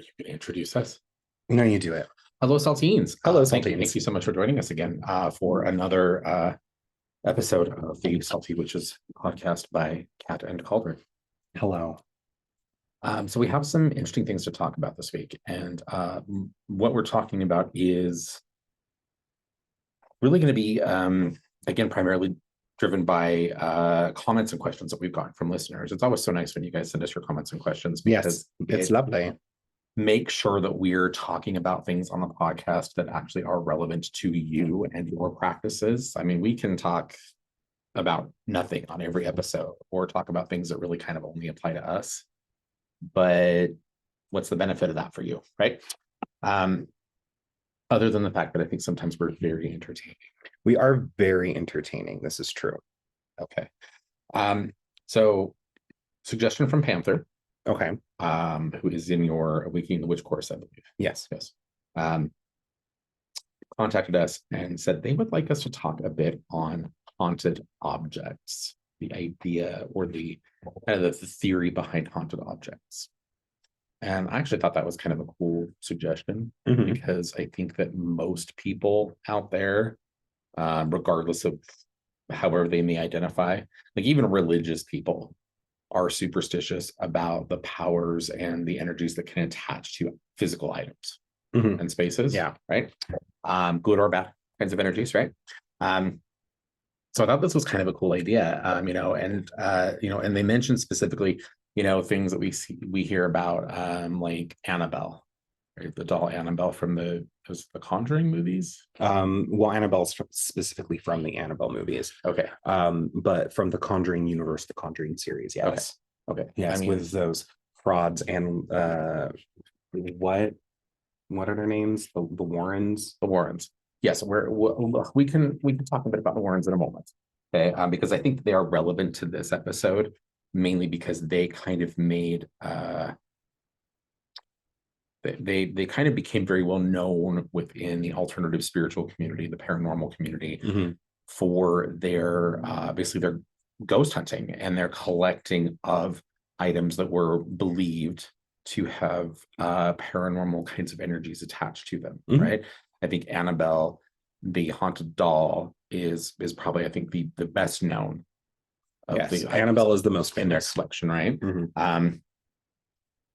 You can introduce us. No, you do it. Hello, Saltines. Hello, Thank Saltines. you so much for joining us again for another episode of the Salty Witches podcast by Cat and Cauldron. Hello. So we have some interesting things to talk about this week, and what we're talking about is really going to be, again, primarily driven by comments and questions that we've gotten from listeners. It's always so nice when you guys send us your comments and questions because it's lovely. Make sure that we're talking about things on the podcast that actually are relevant to you and your practices. I mean, we can talk about nothing on every episode or talk about things that really kind of only apply to us. But what's the benefit of that for you, right? Other than the fact that I think sometimes we're very entertaining. We are very entertaining. This is true. Okay. So suggestion from Panther. Okay. Who is in your Awakening the Witch course, I believe. Yes. Contacted us and said they would like us to talk a bit on haunted objects, the idea or the kind of the theory behind haunted objects. And I actually thought that was kind of a cool suggestion because I think that most people out there, regardless of however they may identify, like even religious people, are superstitious about the powers and the energies that can attach to physical items and spaces. Yeah. Right. Good or bad kinds of energies. Right. So I thought this was kind of a cool idea, and they mentioned specifically, things that we hear about, like Annabelle, right? The doll Annabelle from the Conjuring movies. Well, Annabelle's specifically from the Annabelle movies. Okay. But from the Conjuring universe, the Conjuring series, yes. Okay. Yes, with those frauds and what are their names? The Warrens. The Warrens. Yes, we can talk a bit about the Warrens in a moment. Okay, because I think they are relevant to this episode, mainly because they kind of made they kind of became very well known within the alternative spiritual community, the paranormal community, for their basically their ghost hunting and their collecting of items that were believed to have paranormal kinds of energies attached to them. Right. I think Annabelle, the haunted doll, is probably, I think, the best known. Annabelle is the most famous in their collection, right?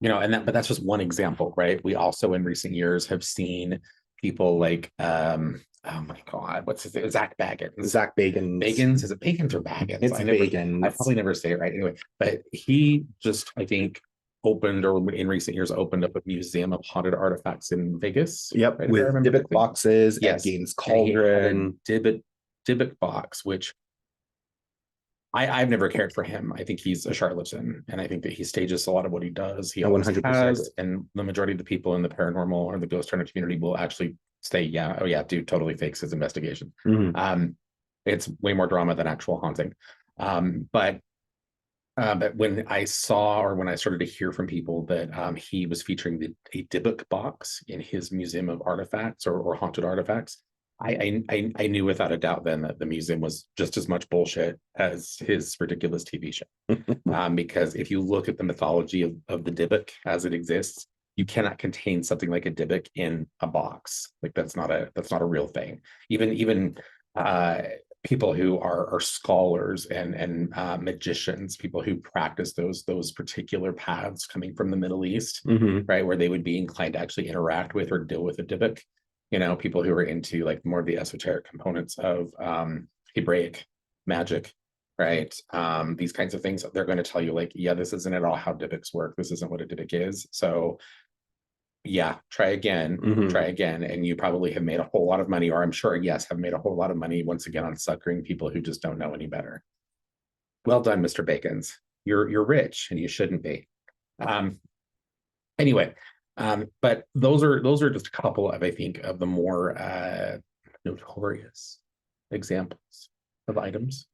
But that's just one example, right? We also in recent years have seen people like oh my God, what's his name? Zach Bagans. Bagans? Is it Bagans or Baggins? It's Bagans. I probably never say it right anyway. But he just, I think, opened or in recent years opened up a museum of haunted artifacts in Vegas. Yep, right? With Dybbuk boxes. Yes, Gaines Cauldron. Dybbuk box, which I've never cared for him. I think he's a charlatan, and I think that he stages a lot of what he does. He 100% has, and the majority of the people in the paranormal or the ghost hunter community will actually say, "Yeah, oh yeah, dude, totally fakes his investigation." It's way more drama than actual haunting. But when I saw or when I started to hear from people that he was featuring a Dybbuk box in his museum of artifacts or haunted artifacts, I knew without a doubt then that the museum was just as much bullshit as his ridiculous TV show. Because if you look at the mythology of the Dybbuk as it exists, you cannot contain something like a Dybbuk in a box. Like that's not a real thing. Even people who are scholars and magicians, people who practice those particular paths coming from the Middle East, right, where they would be inclined to actually interact with or deal with a Dybbuk. People who are into like more of the esoteric components of Hebraic magic, right? These kinds of things, they're going to tell you like, yeah, this isn't at all how Dybbuks work. This isn't what a Dybbuk is. So yeah, try again. And you probably have made a whole lot of money, or I'm sure, yes, have made a whole lot of money once again on suckering people who just don't know any better. Well done, Mr. Bacons. You're rich and you shouldn't be. Anyway. But those are just a couple of, I think, of the more notorious examples of items.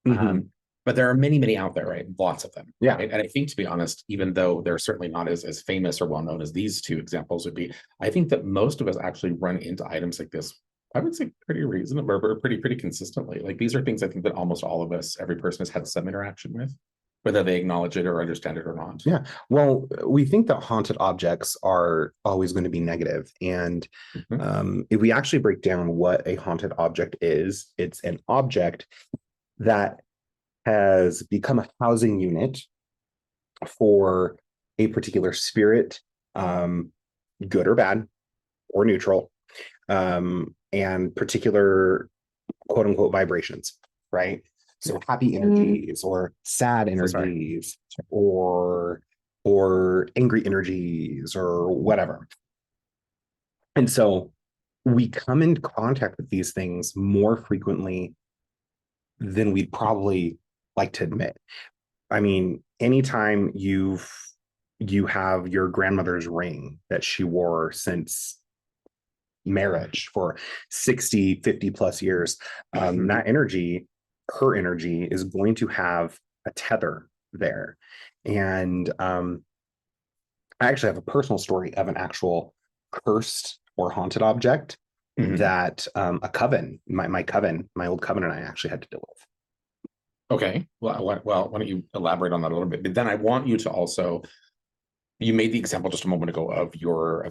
But there are many out there, right? Lots of them. Yeah. Right? And I think, to be honest, even though they're certainly not as famous or well known as these two examples would be, I think that most of us actually run into items like this, I would say pretty reasonable or pretty consistently. Like these are things I think that almost all of us, every person has had some interaction with. whether they acknowledge it or understand it or not. Yeah. Well, we think that haunted objects are always going to be negative. And if we actually break down what a haunted object is, it's an object that has become a housing unit for a particular spirit, good or bad or neutral, and particular quote unquote vibrations, right? So happy energies or sad energies or angry energies or whatever. And so we come in contact with these things more frequently than we'd probably like to admit. I mean, anytime you have your grandmother's ring that she wore since marriage for 60, 50 plus years, that energy, her energy, is going to have a tether there. And I actually have a personal story of an actual cursed or haunted object that a coven, my coven, my old coven, and I actually had to deal with. Okay. Well, why don't you elaborate on that a little bit? But then I want you to also, you made the example just a moment ago of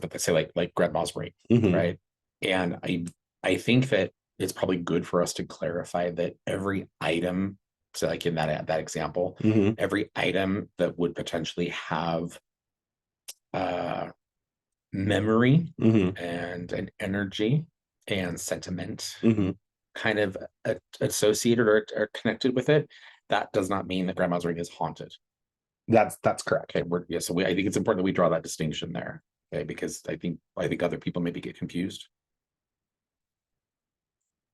let's say like grandma's ring, right? And I think that it's probably good for us to clarify that every item, so like in that example, every item that would potentially have memory and an energy and sentiment kind of associated or connected with it, that does not mean that grandma's ring is haunted. That's correct. Okay, so I think it's important that we draw that distinction there. Okay, because I think other people maybe get confused.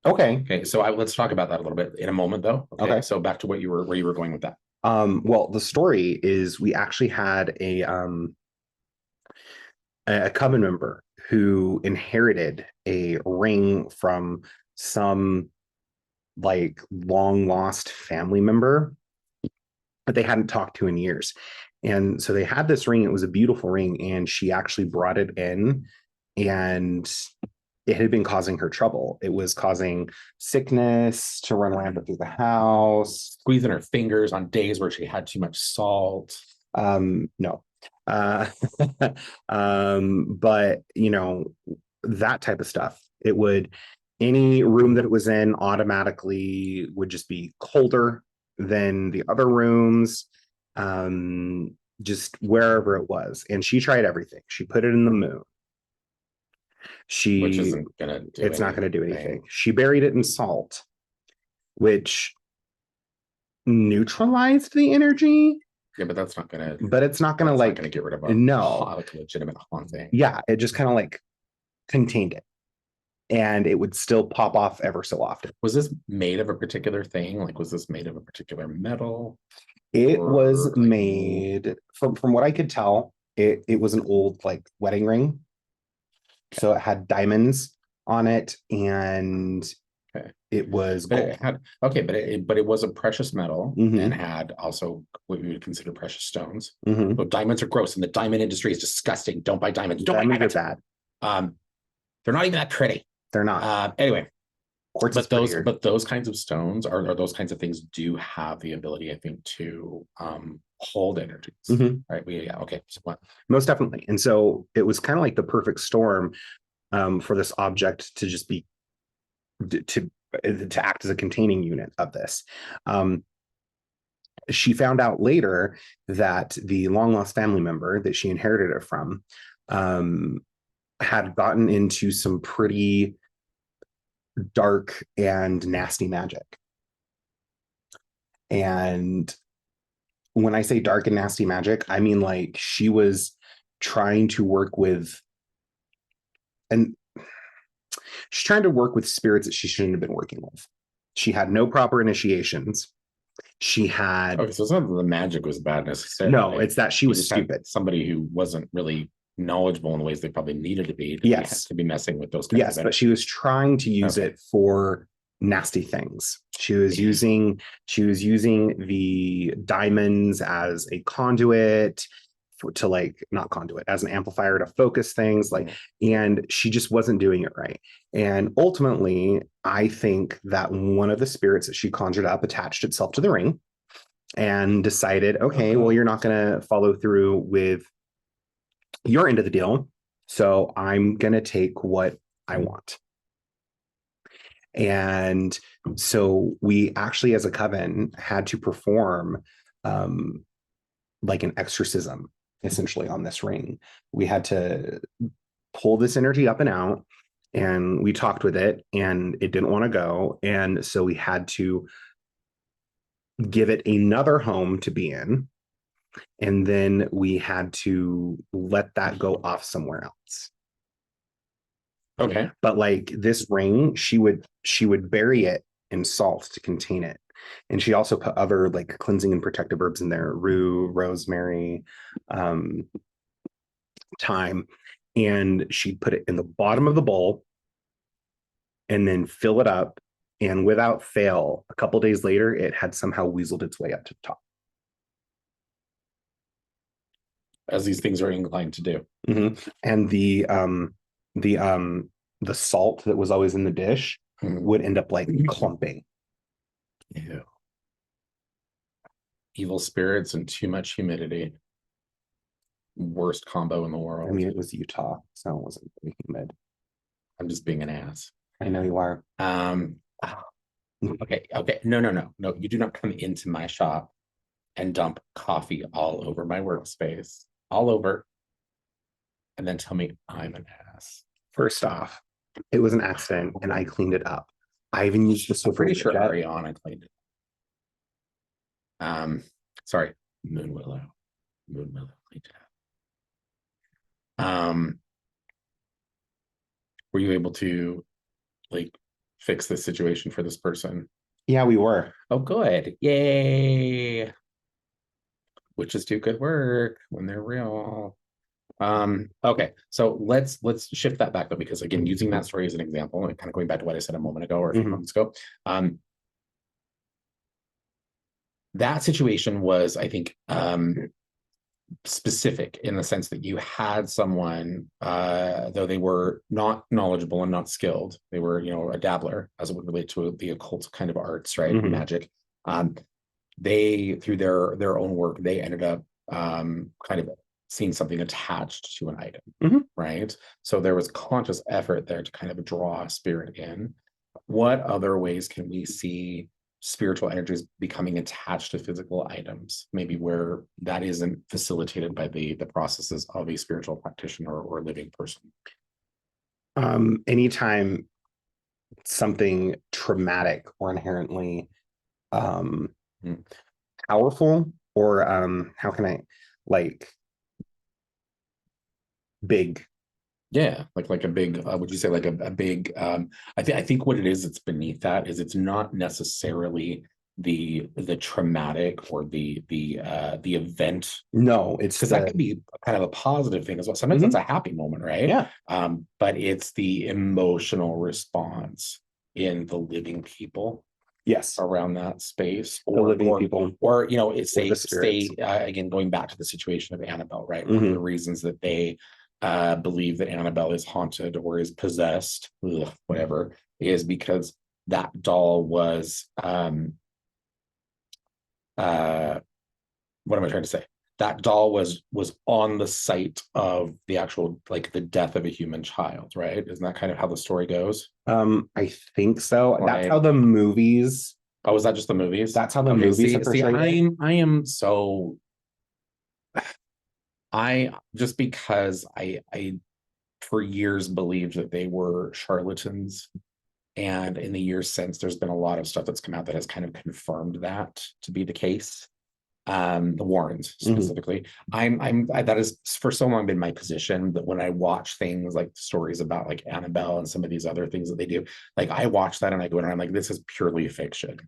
Okay, so let's talk about that a little bit in a moment, though. Okay. So back to where you were going with that. Well, the story is we actually had a coven member who inherited a ring from some like long lost family member that they hadn't talked to in years. And so they had this ring. It was a beautiful ring. And she actually brought it in, and it had been causing her trouble. It was causing sickness to run around through the house, squeezing her fingers on days where she had too much salt. No. But you know, that type of stuff. It would, any room that it was in automatically would just be colder than the other rooms, just wherever it was. And she tried everything. She put it in the moon. Which isn't gonna do it's not going to do anything. She buried it in salt, which neutralized the energy. Yeah, but that's not gonna. But it's not gonna like get rid of a legitimate haunting. Yeah, it just kind of like contained it, and it would still pop off ever so often. Was this made of a particular thing? Like, was this made of a particular metal? It was made from what I could tell. It was an old like wedding ring, so it had diamonds on it, and it was gold. It had, but it was a precious metal and had also what we would consider precious stones. But diamonds are gross, and the diamond industry is disgusting. Don't buy diamonds. Diamonds are bad. They're not even that pretty. They're not. Anyway, but those kinds of stones or those kinds of things do have the ability, I think, to hold energies. Right? Most definitely. And so it was kind of like the perfect storm for this object to just be to act as a containing unit of this. She found out later that the long lost family member that she inherited it from had gotten into some pretty dark and nasty magic. And when I say dark and nasty magic, I mean like she was trying to work with, and she's trying to work with spirits that she shouldn't have been working with. She had no proper initiations. She had. Okay, so it's not that the magic was bad necessarily. No, it's that she was stupid. Somebody who wasn't really knowledgeable in the ways they probably needed to be. To be messing with those. Yes, but she was trying to use it for nasty things. She was using the diamonds as a conduit to like, not conduit, as an amplifier to focus things like, and she just wasn't doing it right. And ultimately, I think that one of the spirits that she conjured up attached itself to the ring and decided, okay, well, you're not going to follow through with your end of the deal. So I'm going to take what I want. And so we actually, as a coven, had to perform like an exorcism essentially on this ring. We had to pull this energy up and out, and we talked with it, and it didn't want to go. And so we had to give it another home to be in. And then we had to let that go off somewhere else. Okay. But like this ring, she would bury it in salt to contain it. And she also put other like cleansing and protective herbs in there, rue, rosemary, thyme, and she'd put it in the bottom of the bowl and then fill it up. And without fail, a couple days later, it had somehow weaseled its way up to the top. As these things are inclined to do. Mm-hmm. And the salt that was always in the dish would end up like clumping. Ew. Evil spirits and too much humidity. Worst combo in the world. I mean, it was Utah, so it wasn't very humid. I'm just being an ass. I know you are. Okay. No. You do not come into my shop and dump coffee all over my workspace, all over, and then tell me I'm an ass. First off, it was an accident, and I cleaned it up. I even used the I'm pretty sure Ariana cleaned it. Sorry, Moon Willow cleaned it up. Were you able to like fix this situation for this person? Yeah, we were. Oh, good. Yay. Witches do good work when they're real. Okay, so let's shift that back though, because again, using that story as an example, and kind of going back to what I said a moment ago or a few moments ago, that situation was, I think, specific in the sense that you had someone, though they were not knowledgeable and not skilled, they were, a dabbler as it would relate to the occult kind of arts, right? Magic. They, through their own work, they ended up kind of seeing something attached to an item, right? So there was conscious effort there to kind of draw a spirit in. What other ways can we see spiritual energies becoming attached to physical items, maybe where that isn't facilitated by the processes of a spiritual practitioner or living person? Anytime something traumatic or inherently powerful, or how can I, like, big. Yeah, like a big, would you say like a big, I think what it is, it's beneath that, is it's not necessarily the traumatic or the event. No, it's because that can be kind of a positive thing as well. Sometimes it's a happy moment, right? Yeah. But it's the emotional response in the living people. Yes. Around that space, or the living people, or it's again, going back to the situation of Annabelle, right? One of the reasons that they believe that Annabelle is haunted or is possessed, whatever, is because that doll was what am I trying to say? That doll was on the site of the actual, like, the death of a human child, right? Isn't that kind of how the story goes? I think so. That's how the movies. Oh, is that just the movies? That's how the movies. I just because I for years believed that they were charlatans, and in the years since, there's been a lot of stuff that's come out that has kind of confirmed that to be the case. The Warrens specifically. That has for so long been my position, that when I watch things like stories about like Annabelle and some of these other things that they do, like I watch that and I go and I'm like, this is purely fiction.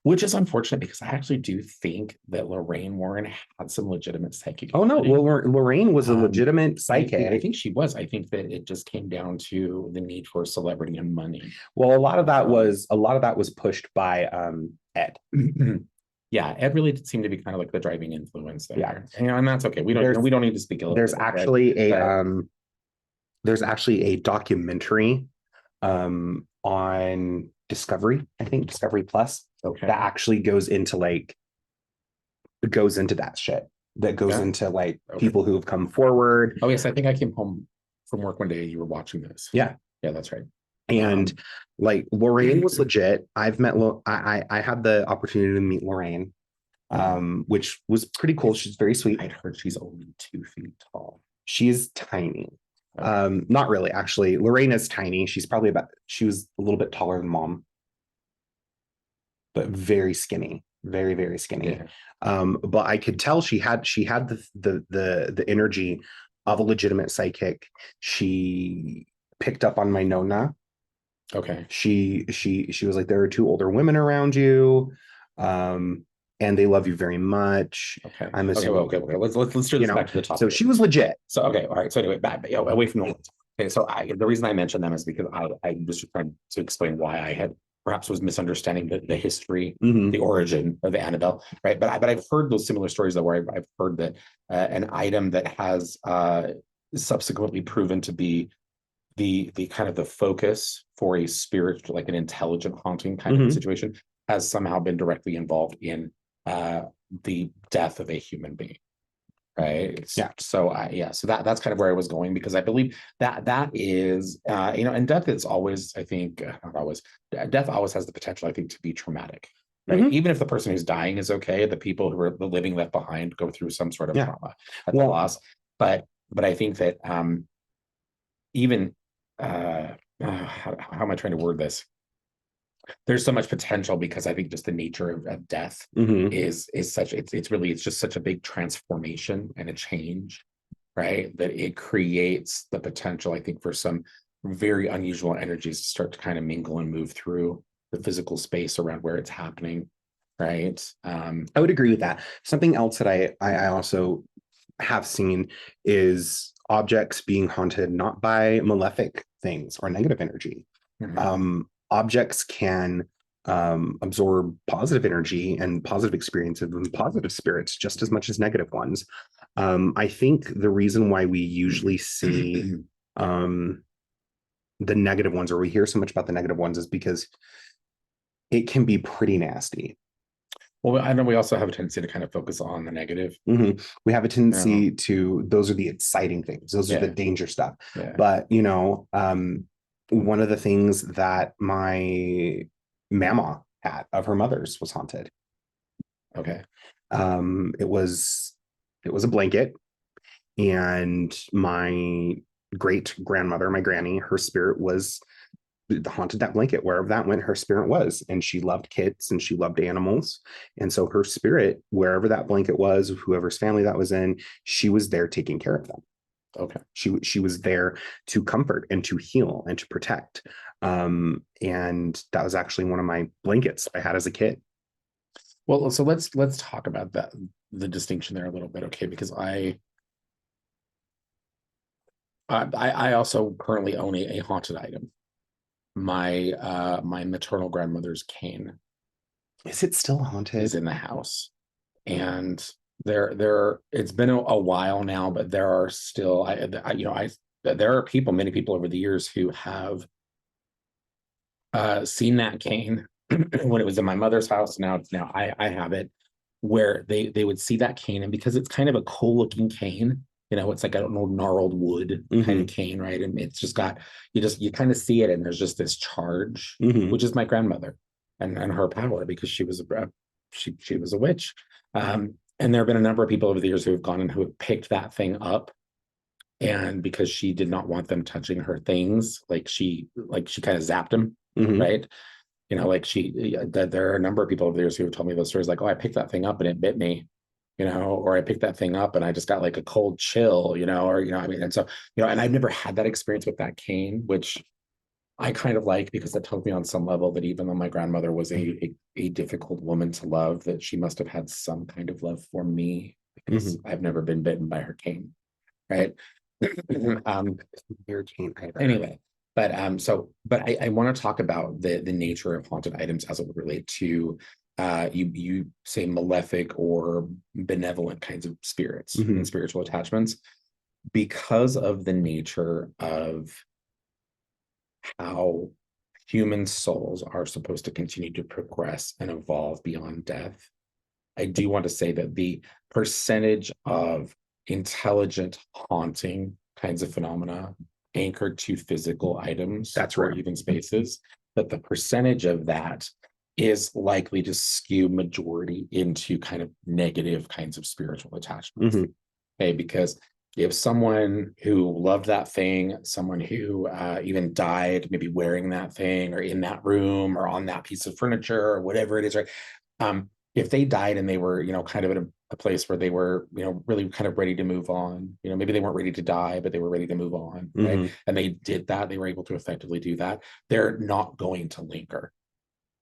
Which is unfortunate, because I actually do think that Lorraine Warren had some legitimate psychic. Oh no, well, Lorraine was a legitimate psychic. I think she was. I think that it just came down to the need for celebrity and money. Well, a lot of that was pushed by Ed. Yeah, Ed really did seem to be kind of like the driving influence there. Yeah, and that's okay. We don't need to speak. There's actually a documentary on Discovery, I think Discovery Plus, that actually goes into like goes into that shit. That goes Yeah. into like Okay. people who have come forward. Oh yes, I think I came home from work one day. You were watching this. Yeah. Yeah, that's right. And like Lorraine was legit. I've met I had the opportunity to meet Lorraine, which was pretty cool. She's very sweet. I'd heard she's only 2 feet tall. She's tiny. Okay. Not really, actually. Lorraine is tiny. She was a little bit taller than mom, but very skinny, very, very skinny. Yeah. But I could tell she had the energy of a legitimate psychic. She picked up on my nona. Okay. She was like, there are 2 older women around you, and they love you very much. Okay. I'm assuming, Okay. Let's turn this back to the topic. So she was legit. So okay, all right. So anyway, away from the okay. So the reason I mentioned them is because I was just trying to explain why I had perhaps was misunderstanding the history, the origin of the Annabelle, right? But I've heard those similar stories though, where I've heard that an item that has subsequently proven to be the kind of the focus for a spirit, like an intelligent haunting kind of situation, has somehow been directly involved in the death of a human being. Right. Yeah. So so that's kind of where I was going, because I believe that is and death is always, I think, not always, death always has the potential, I think, to be traumatic. Right. Even if the person who's dying is okay, the people who are the living left behind go through some sort of trauma at the loss. But I think that even how am I trying to word this? There's so much potential, because I think just the nature of death is such, it's just such a big transformation and a change, right? That it creates the potential, I think, for some very unusual energies to start to kind of mingle and move through the physical space around where it's happening, right? I would agree with that. Something else that I also have seen is objects being haunted not by malefic things or negative energy. Objects can absorb positive energy and positive experiences and positive spirits just as much as negative ones. I think the reason why we usually see the negative ones, or we hear so much about the negative ones, is because it can be pretty nasty. Well, I know we also have a tendency to kind of focus on the negative. We have a tendency to, those are the exciting things. Those are the danger stuff. But, one of the things that my mama had of her mother's was haunted. Okay. It was a blanket, and my great grandmother, my granny, her spirit haunted that blanket. Wherever that went, her spirit was. And she loved kids and she loved animals. And so her spirit, wherever that blanket was, whoever's family that was in, she was there taking care of them. Okay. She was there to comfort and to heal and to protect. And that was actually one of my blankets I had as a kid. Well, so let's talk about that, the distinction there a little bit, okay? Because I also currently own a haunted item. My maternal grandmother's cane. Is it still haunted? Is in the house, and there it's been a while now, but there are still there are many people over the years who have seen that cane when it was in my mother's house. Now I have it, where they would see that cane, and because it's kind of a cool looking cane, it's like an old gnarled wood kind of cane, right? And it's just got, you kind of see it, and there's just this charge, which is my grandmother and her power, because she was a witch. And there have been a number of people over the years who have gone and who have picked that thing up, and because she did not want them touching her things, she kind of zapped them, right? There are a number of people over the years who have told me those stories, like, oh, I picked that thing up and it bit me, or I picked that thing up and I just got like a cold chill, and so, and I've never had that experience with that cane, which I kind of like, because it tells me on some level that even though my grandmother was a difficult woman to love, that she must have had some kind of love for me, because I've never been bitten by her cane, right? Your cane anyway, but I want to talk about the nature of haunted items as it would relate to you say malefic or benevolent kinds of spirits and spiritual attachments, because of the nature of how human souls are supposed to continue to progress and evolve beyond death. I do want to say that the percentage of intelligent haunting kinds of phenomena anchored to physical items That's or right. even spaces, that the percentage of that is likely to skew majority into kind of negative kinds of spiritual attachments. Mhm. Okay, because if someone who loved that thing, someone who even died, maybe wearing that thing or in that room or on that piece of furniture or whatever it is, right? If they died and they were, kind of at a place where they were, really kind of ready to move on, maybe they weren't ready to die, but they were ready to move on, right? Mhm. And they did that, they were able to effectively do that. They're not going to linger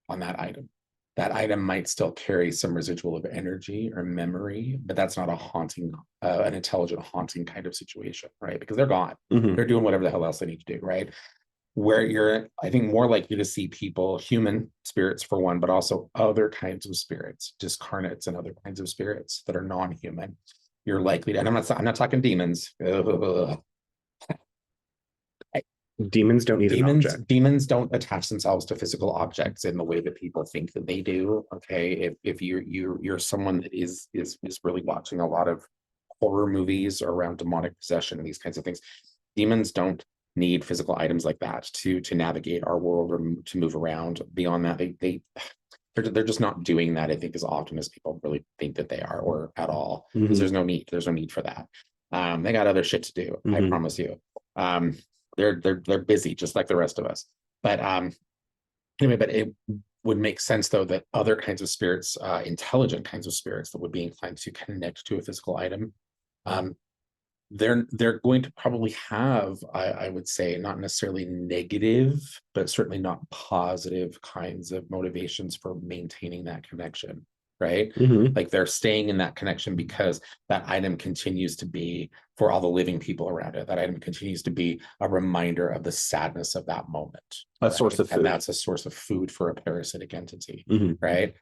on that item. That item might still carry some residual of energy or memory, but that's not a haunting, an intelligent haunting kind of situation, right? Because they're gone. Mhm. They're doing whatever the hell else they need to do, right? Where you're, I think, more likely to see people, human spirits for one, but also other kinds of spirits, discarnates and other kinds of spirits that are non-human. You're likely to, and I'm not talking demons. Ugh. Demons don't need an object. Demons don't attach themselves to physical objects in the way that people think that they do. Okay, if you're someone that is really watching a lot of horror movies around demonic possession and these kinds of things, demons don't need physical items like that to navigate our world or to move around. Beyond that, they're just not doing that, I think, as often as people really think that they are, or at all, because Mhm. there's no need for that. They got other shit to do, I Mhm. promise you. They're busy just like the rest of us. But anyway, but it would make sense though that other kinds of spirits, intelligent kinds of spirits that would be inclined to connect to a physical item, um, they're going to probably have, I would say, not necessarily negative, but certainly not positive kinds of motivations for maintaining that connection, right? Mhm. Like they're staying in that connection because that item continues to be, for all the living people around it, that item continues to be a reminder of the sadness of that moment. A Right? source of And food. that's a source of food for a parasitic entity, Mhm. right?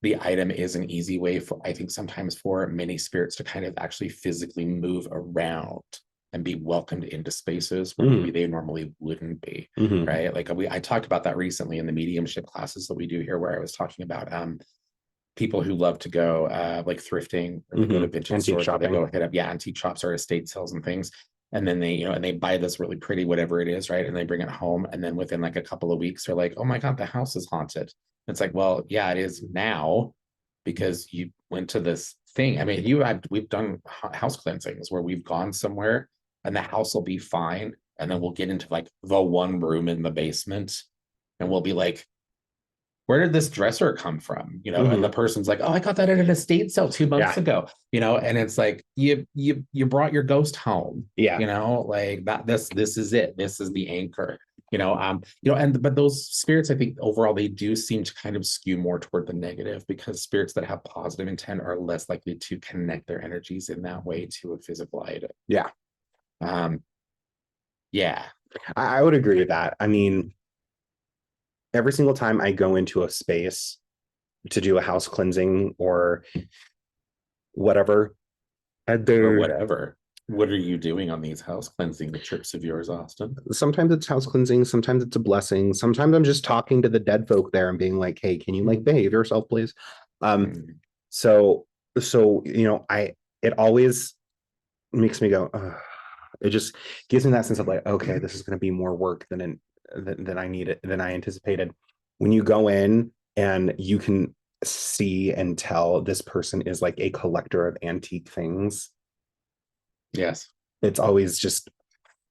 The item is an easy way for, I think, sometimes for many spirits to kind of actually physically move around and be welcomed into spaces where maybe they normally wouldn't be, Mhm. right? Like I talked about that recently in the mediumship classes that we do here, where I was talking about people who love to go like thrifting, or they go to vintage Antique stores, or they shopping. go hit up, antique shops or estate sales and things. And then they, and they buy this really pretty, whatever it is, right? And they bring it home. And then within like a couple of weeks, they're like, oh my God, the house is haunted. It's like, well, yeah, it is now because you went to this thing. I mean, we've done house cleansings where we've gone somewhere and the house will be fine. And then we'll get into like the one room in the basement and we'll be like, where did this dresser come from? And the person's like, oh, I got that at an estate sale 2 months ago, and it's like, you brought your ghost home, Yeah. like that, this is it. This is the anchor, but those spirits, I think overall, they do seem to kind of skew more toward the negative, because spirits that have positive intent are less likely to connect their energies in that way to a physical item. Yeah. Yeah. I would agree with that. I mean, every single time I go into a space to do a house cleansing or whatever, Or whatever. What are you doing on these house cleansing trips of yours, Austin? sometimes it's house cleansing, sometimes it's a blessing, sometimes I'm just talking to the dead folk there and being like, hey, can you like behave yourself, please? So it always makes me go, it just gives me that sense of like, okay, this is going to be more work than I needed, than I anticipated. When you go in and you can see and tell this person is like a collector of antique things. Yes. It's always just,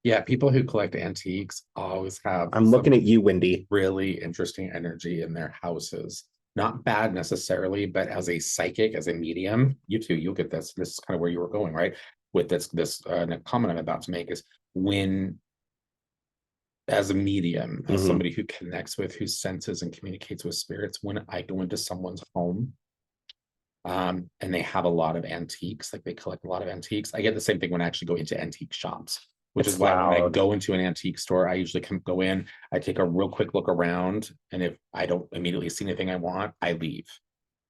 yeah, people who collect antiques always have, I'm looking at you, Wendy, really interesting energy in their houses. Not bad necessarily, but as a psychic, as a medium, you'll get this. This is kind of where you were going, right? With this comment I'm about to make is, when, as a medium, as somebody who connects with, who senses and communicates with spirits, when I go into someone's home, and they have a lot of antiques, like they collect a lot of antiques. I get the same thing when I actually go into antique shops, which is why when I go into an antique store, I usually go in, I take a real quick look around, and if I don't immediately see anything I want, I leave.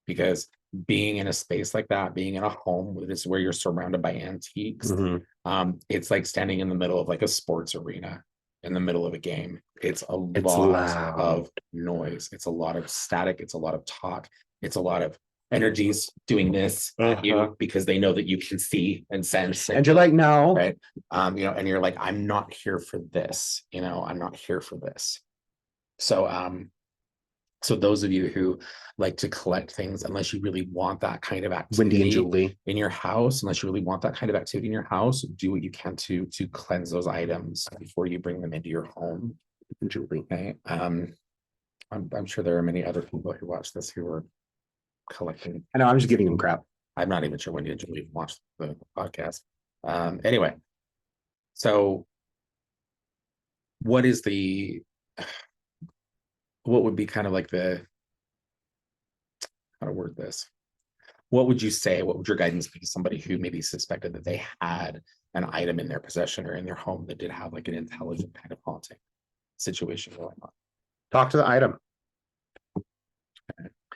Because being in a space like that, being in a home where you're surrounded by antiques, it's like standing in the middle of like a sports arena in the middle of a game. It's lot loud. of noise. It's a lot of static. It's a lot of talk. It's a lot of energies doing this at you because they know that you can see and sense. And you're like, no. Right. And you're like, I'm not here for this, I'm not here for this. So those of you who like to collect things, unless you really want that kind of activity Wendy and Julie in your house, unless you really want that kind of activity in your house, do what you can to cleanse those items before you bring them into your home. Julie. Okay. I'm sure there are many other people who watch this who are collecting. I know, I'm just giving them crap. I'm not even sure Wendy and Julie watched the podcast. Anyway, so what would be kind of like how to word this? What would you say? What would your guidance be to somebody who maybe suspected that they had an item in their possession or in their home that did have like an intelligent kind of haunting situation going on? Talk to the item.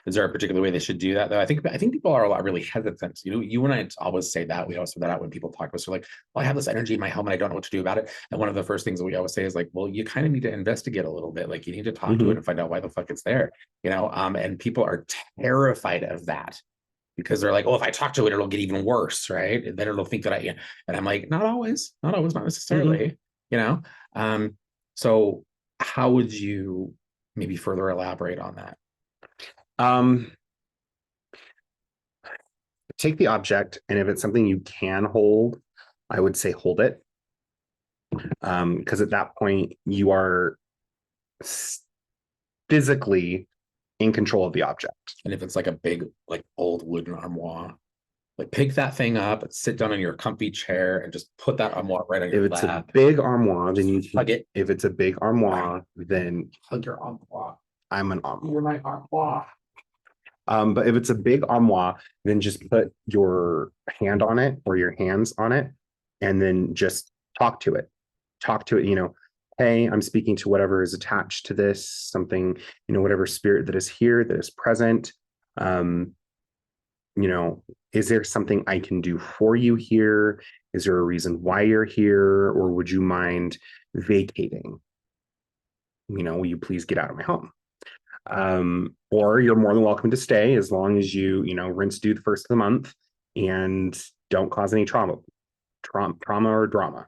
Is there a particular way they should do that though? I think people are a lot really hesitant. You and I always say that. We always say that out when people talk to us. We're like, well, I have this energy in my home and I don't know what to do about it. And one of the first things that we always say is like, well, you kind of need to investigate a little bit. Like you need to talk to it and find out why the fuck it's there. And people are terrified of that because they're like, oh, if I talk to it, it'll get even worse, right? And then it'll think that and I'm like, not always, not necessarily, So how would you maybe further elaborate on that? Take the object, and if it's something you can hold, I would say hold it. Because at that point you are physically in control of the object. And if it's like a big, like old wooden armoire, like pick that thing up and sit down in your comfy chair and just put that armoire right on your lap. If it's a big armoire, then you hug it. If it's a big armoire, then hug your armoire. I'm an armoire. You're my armoire. But if it's a big armoire, then just put your hand on it or your hands on it, and then just talk to it. Talk to it, hey, I'm speaking to whatever is attached to this, something, whatever spirit that is here, that is present. Is there something I can do for you here? Is there a reason why you're here? Or would you mind vacating? Will you please get out of my home? Or you're more than welcome to stay as long as you, rinse due the first of the month and don't cause any trauma or drama.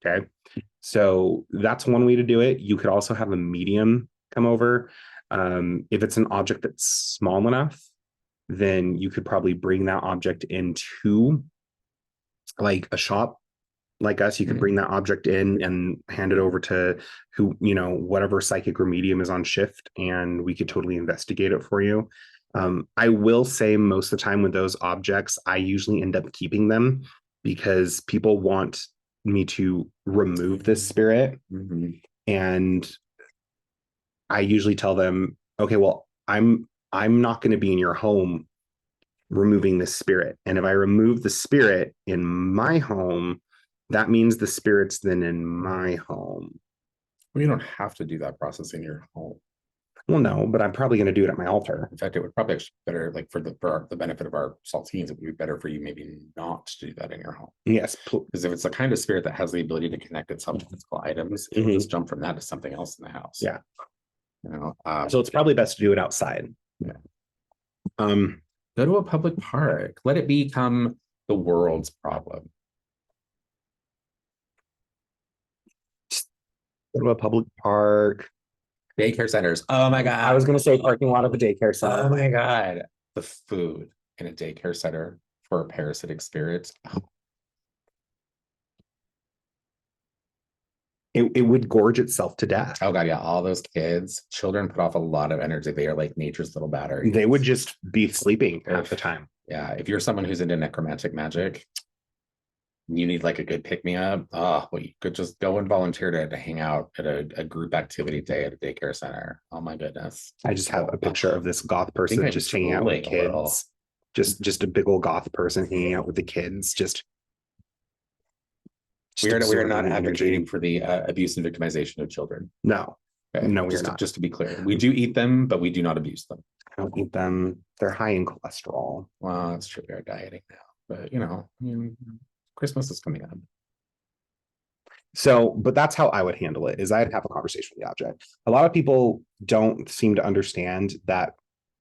Okay. So that's one way to do it. You could also have a medium come over. If it's an object that's small enough, then you could probably bring that object into like a shop like us. You could bring that object in and hand it over to whatever psychic or medium is on shift, and we could totally investigate it for you. I will say most of the time with those objects, I usually end up keeping them because people want me to remove this spirit. And I usually tell them, okay, well, I'm not going to be in your home removing this spirit. And if I remove the spirit in my home, that means the spirit's then in my home. Well, you don't have to do that process in your home. Well, no, but I'm probably going to do it at my altar. In fact, it would probably be better, like for the benefit of our saltines, it would be better for you maybe not to do that in your home. Yes. Because if it's a kind of spirit that has the ability to connect itself to physical items, it'll just jump from that to something else in the house. Yeah. So it's probably best to do it outside. Yeah. Go to a public park. Let it become the world's problem. Go to a public park. Daycare centers. Oh my God. I was going to say parking lot of a daycare center. Oh my God. The food in a daycare center for parasitic spirits. It would gorge itself to death. Oh God, yeah. All those children put off a lot of energy. They are like nature's little battery. They would just be sleeping half the time. Yeah. If you're someone who's into necromantic magic, you need like a good pick-me-up. Well, you could just go and volunteer to hang out at a group activity day at a daycare center. Oh my goodness. I just have a picture of this goth person just hanging out with kids. Just a big old goth person hanging out with the kids. We are not advocating for the abuse and victimization of children. No. Okay. No, we're not. Just to be clear, we do eat them, but we do not abuse them. I don't eat them. They're high in cholesterol. Well, that's true. We are dieting now, but Christmas is coming up. So, but that's how I would handle it, is I'd have a conversation with the object. A lot of people don't seem to understand that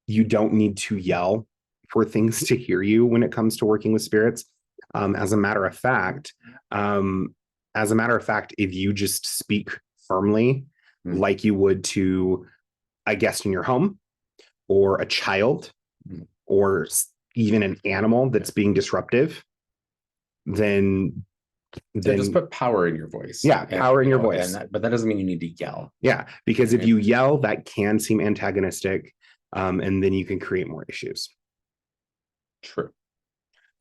you don't need to yell for things to hear you when it comes to working with spirits. As a matter of fact, if you just speak firmly, like you would to a guest in your home, or a child, or even an animal that's being disruptive, then just put power in your voice. Yeah, power in your voice. But that doesn't mean you need to yell. Yeah, because if you yell, that can seem antagonistic, and then you can create more issues. True.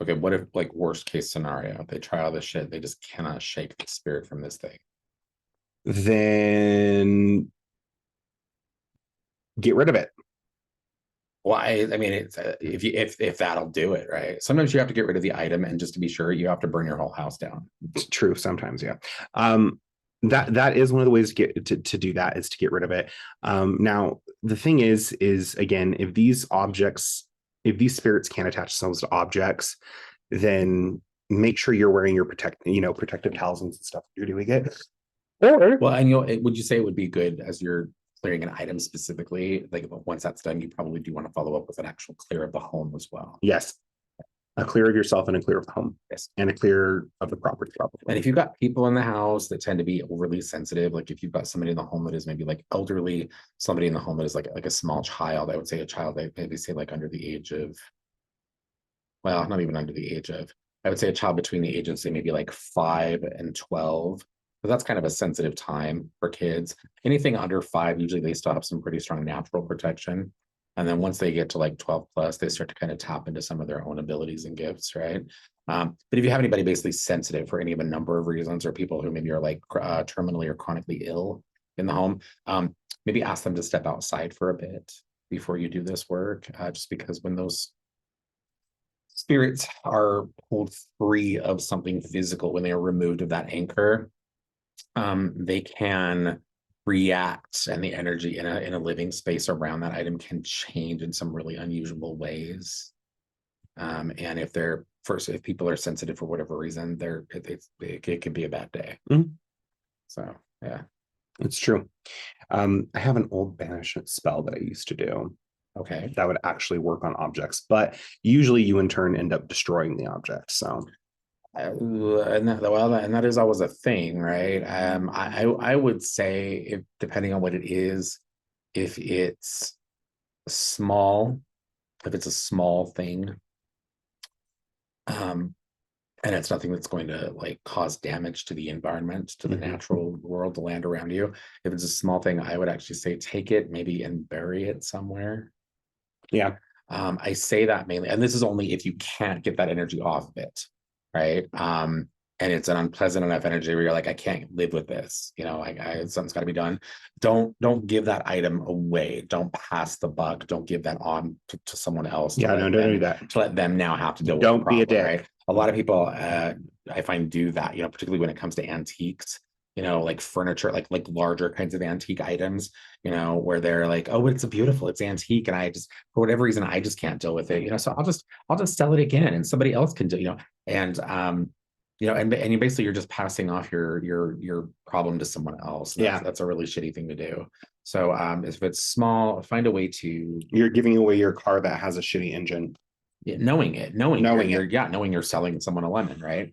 Okay, what if, like, worst case scenario, they try all this shit, they just cannot shake the spirit from this thing? Then get rid of it. Well, I mean, it's if that'll do it, right? Sometimes you have to get rid of the item, and just to be sure, you have to burn your whole house down. It's true. Sometimes, yeah. That is one of the ways to do that, is to get rid of it. Now, the thing is again, if these spirits can't attach themselves to objects, then make sure you're wearing your protective talismans and stuff you're doing it. Or, well, and would you say it would be good, as you're clearing an item specifically, like once that's done, you probably do want to follow up with an actual clear of the home as well? Yes. A clear of yourself and a clear of the home. Yes. And a clear of the property, probably. And if you've got people in the house that tend to be overly sensitive, like if you've got somebody in the home that is maybe like elderly, somebody in the home that is like a small child, I would say a child, maybe say like under the age of, well, not even under the age of, I would say a child between the ages, say maybe like 5 and 12. But that's kind of a sensitive time for kids. Anything under 5, usually they still have some pretty strong natural protection. And then once they get to like 12 plus, they start to kind of tap into some of their own abilities and gifts, right? But if you have anybody basically sensitive for any of a number of reasons, or people who maybe are like terminally or chronically ill in the home, maybe ask them to step outside for a bit before you do this work, just because when those spirits are pulled free of something physical, when they are removed of that anchor, they can react, and the energy in a living space around that item can change in some really unusual ways. And if people are sensitive for whatever reason, it could be a bad day. So yeah, it's true. I have an old banishment spell that I used to do. Okay, that would actually work on objects, but usually you in turn end up destroying the object. So and that is always a thing, right? I would say, if depending on what it is, if it's a small thing, and it's nothing that's going to like cause damage to the environment, to the natural world, the land around you. If it's a small thing, I would actually say take it maybe and bury it somewhere. Yeah. I say that mainly, and this is only if you can't get that energy off of it, right? And it's an unpleasant enough energy where you're like, I can't live with this, something's got to be done. Don't give that item away. Don't pass the buck. Don't give that on to someone else. Yeah, don't do that. To let them now have to deal with the problem, be a dick. Right? A lot of people, I find, do that, particularly when it comes to antiques, like furniture, like larger kinds of antique items, where they're like, oh, it's beautiful, it's antique, and I just, for whatever reason, I just can't deal with it, so I'll just sell it again, and somebody else can do, and and you basically, you're just passing off your problem to someone else. That's a really shitty thing to do. So if it's small, find a way to, you're giving away your car that has a shitty engine. Yeah, knowing you're selling someone a lemon, right?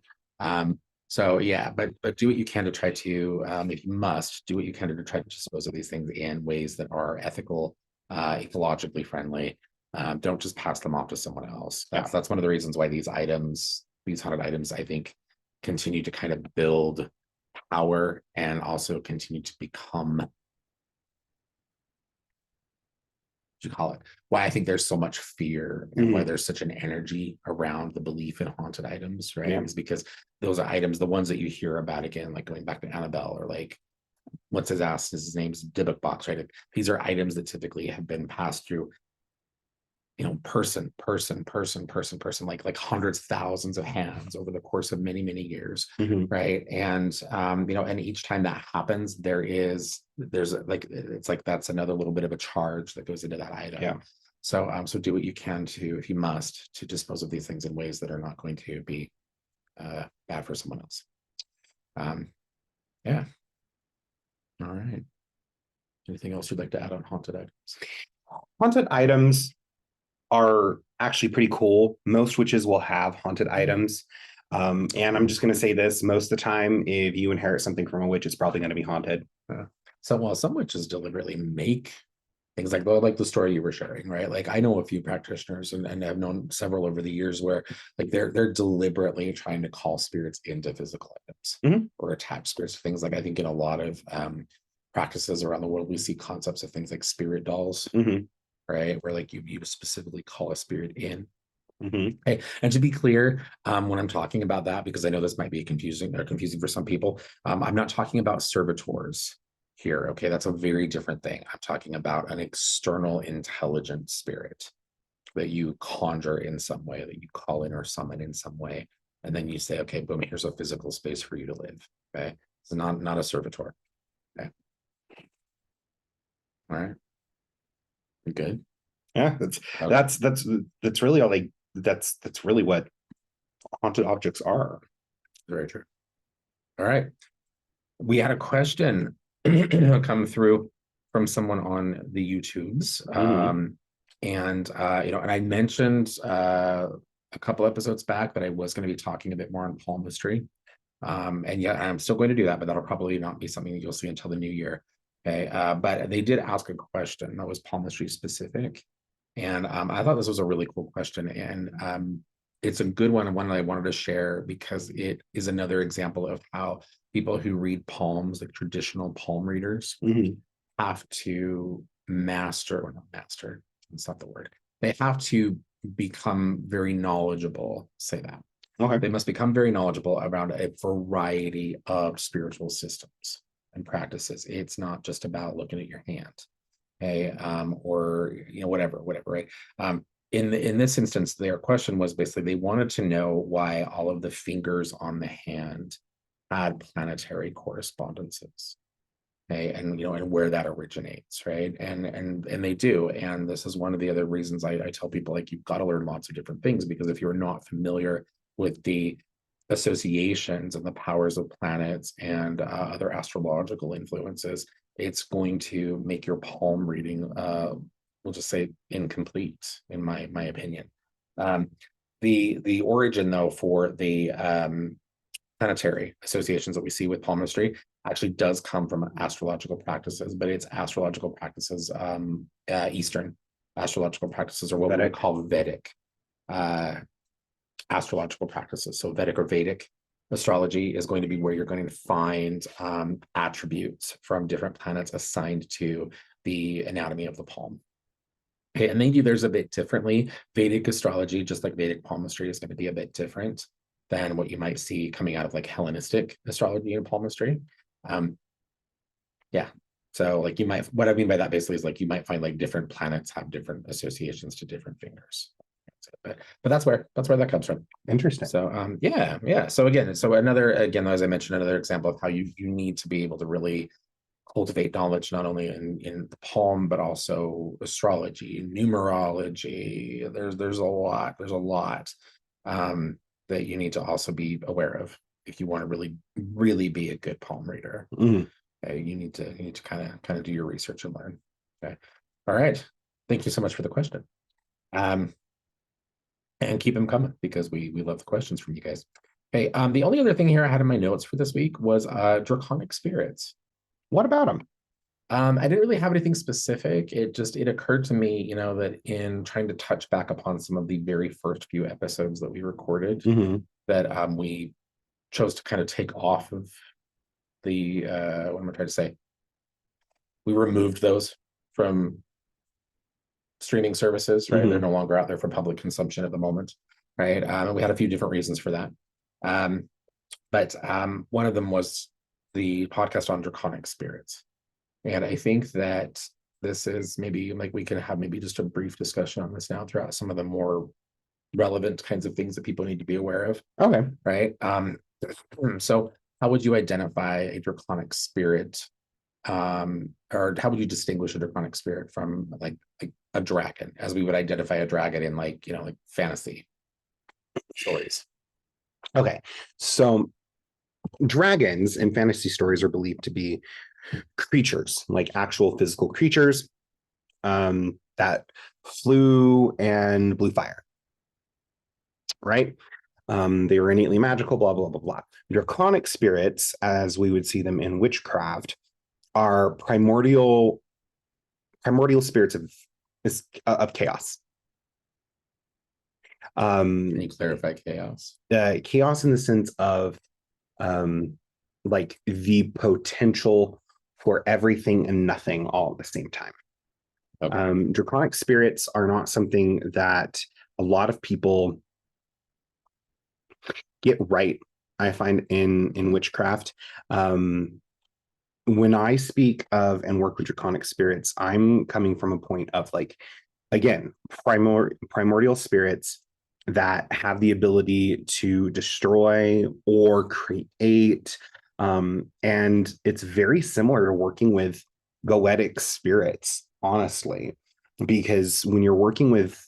So yeah, but do what you can to try to, if you must, do what you can to try to dispose of these things in ways that are ethical, ecologically friendly. Don't just pass them off to someone else. That's one of the reasons why these haunted items, I think, continue to kind of build power and also continue to become, you call it, why I think there's so much fear and why there's such an energy around the belief in haunted items, right? Is because those are items, the ones that you hear about, again, like going back to Annabelle, or like, what's his name's Dybbuk box, right? These are items that typically have been passed through, person, like hundreds, thousands of hands over the course of many, many years, right? And and each time that happens, there's like, it's like that's another little bit of a charge that goes into that item. Yeah. So so do what you can to, if you must, to dispose of these things in ways that are not going to be bad for someone else. Yeah. All right. Anything else you'd like to add on haunted items? Haunted items are actually pretty cool. Most witches will have haunted items. And I'm just going to say this, most of the time, if you inherit something from a witch, it's probably going to be haunted. So, well, some witches deliberately make things like the story you were sharing, right? Like I know a few practitioners and I've known several over the years where like they're deliberately trying to call spirits into physical items or attach spirits to things. Like I think in a lot of practices around the world, we see concepts of things like spirit dolls, right? Where like you specifically call a spirit in. Okay. And to be clear, when I'm talking about that, because I know this might be confusing for some people, I'm not talking about servitors here. Okay, that's a very different thing. I'm talking about an external intelligent spirit that you conjure in some way, that you call in or summon in some way, and then you say, okay, boom, here's a physical space for you to live. Okay, it's not a servitor. Okay, all right, you good? Yeah, that's really all they. That's really what haunted objects are. Very true. All right. We had a question come through from someone on the YouTubes. And I mentioned a couple episodes back that I was going to be talking a bit more on palmistry. And yeah, I'm still going to do that, but that'll probably not be something that you'll see until the new year. Okay. But they did ask a question that was palmistry specific. And I thought this was a really cool question. And it's a good one and one that I wanted to share because it is another example of how people who read palms, like traditional palm readers, have to master, or not master, that's not the word. They have to become very knowledgeable, say that. Okay. They must become very knowledgeable around a variety of spiritual systems and practices. It's not just about looking at your hand. Okay, or whatever, right? In this instance, their question was basically they wanted to know why all of the fingers on the hand had planetary correspondences. Okay, and where that originates, right? And they do. And this is one of the other reasons I tell people, like, you've got to learn lots of different things, because if you're not familiar with the associations and the powers of planets and other astrological influences, it's going to make your palm reading, we'll just say, incomplete, in my opinion. The origin, though, for the planetary associations that we see with palmistry actually does come from astrological practices, but it's astrological practices, Eastern astrological practices, or what we call Vedic astrological practices. So Vedic or Vedic astrology is going to be where you're going to find attributes from different planets assigned to the anatomy of the palm. Okay, and they do theirs a bit differently. Vedic astrology, just like Vedic palmistry, is going to be a bit different than what you might see coming out of like Hellenistic astrology and palmistry. Yeah. So like what I mean by that basically is like you might find like different planets have different associations to different fingers. But that's where that comes from. Interesting. So yeah. So again, as I mentioned, another example of how you need to be able to really cultivate knowledge not only in the palm but also astrology, numerology. There's a lot that you need to also be aware of if you want to really be a good palm reader. Okay, you need to kind of do your research and learn. Okay, all right. Thank you so much for the question. And keep them coming, because we love the questions from you guys. Okay, the only other thing here I had in my notes for this week was draconic spirits. What about them? I didn't really have anything specific. It occurred to me, that in trying to touch back upon some of the very first few episodes that we recorded, that we chose to kind of take off of the what am I trying to say? We removed those from streaming services, right? They're no longer out there for public consumption at the moment, right? And we had a few different reasons for that. But one of them was the podcast on draconic spirits. And I think that this is maybe like we can have maybe just a brief discussion on this now throughout some of the more relevant kinds of things that people need to be aware of. Okay. Right. So how would you identify a draconic spirit? Or how would you distinguish a draconic spirit from like a dragon, as we would identify a dragon in like fantasy stories? Okay. So dragons in fantasy stories are believed to be creatures, like actual physical creatures that flew and blew fire. right? They were innately magical, blah, blah, blah, blah. Draconic spirits, as we would see them in witchcraft, are primordial spirits of chaos. Can you clarify chaos? Chaos in the sense of like the potential for everything and nothing all at the same time. Okay. Draconic spirits are not something that a lot of people get right, I find, in witchcraft. When I speak of and work with draconic spirits, I'm coming from a point of, like, again, primordial spirits that have the ability to destroy or create. And it's very similar to working with goetic spirits, honestly, because when you're working with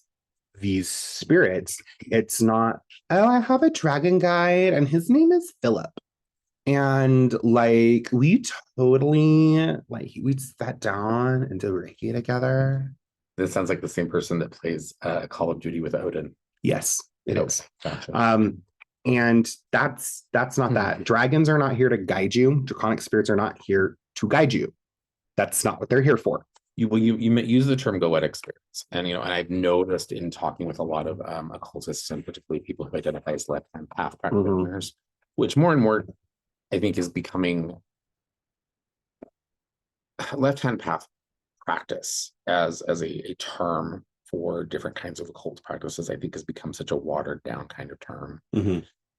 these spirits, it's not, oh, I have a dragon guide and his name is Philip. And like we totally we sat down and did Reiki together. This sounds like the same person that plays Call of Duty with Odin. Yes, it is. Gotcha. And that's not that. Dragons are not here to guide you. Draconic spirits are not here to guide you. That's not what they're here for. You use the term goetic spirits, and and I've noticed in talking with a lot of occultists, and particularly people who identify as left-hand path practitioners, which more and more I think is becoming left-hand path practice as a term for different kinds of occult practices. I think has become such a watered down kind of term,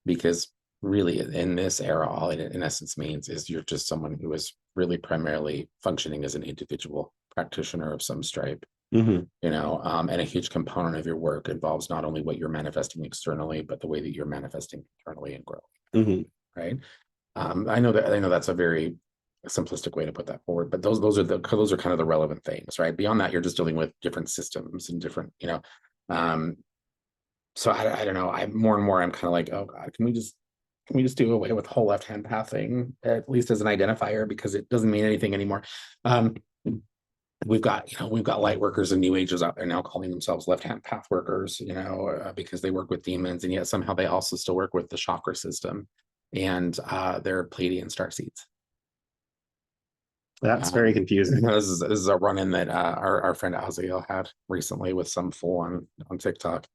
because really in this era, all it in essence means is you're just someone who is really primarily functioning as an individual practitioner of some stripe. And a huge component of your work involves not only what you're manifesting externally, but the way that you're manifesting internally and growing. Right. I know that's a very simplistic way to put that forward, but those are kind of the relevant things, right? Beyond that, you're just dealing with different systems and different, so I don't know. I'm more and more, I'm kind of like, oh God, can we just do away with the whole left-hand path thing, at least as an identifier, because it doesn't mean anything anymore. We've got light workers and new ages out there now calling themselves left-hand path workers, because they work with demons, and yet somehow they also still work with the chakra system and their Pleiadian star seeds. That's very confusing. This is a run-in that our friend Aziel had recently with some fool on TikTok.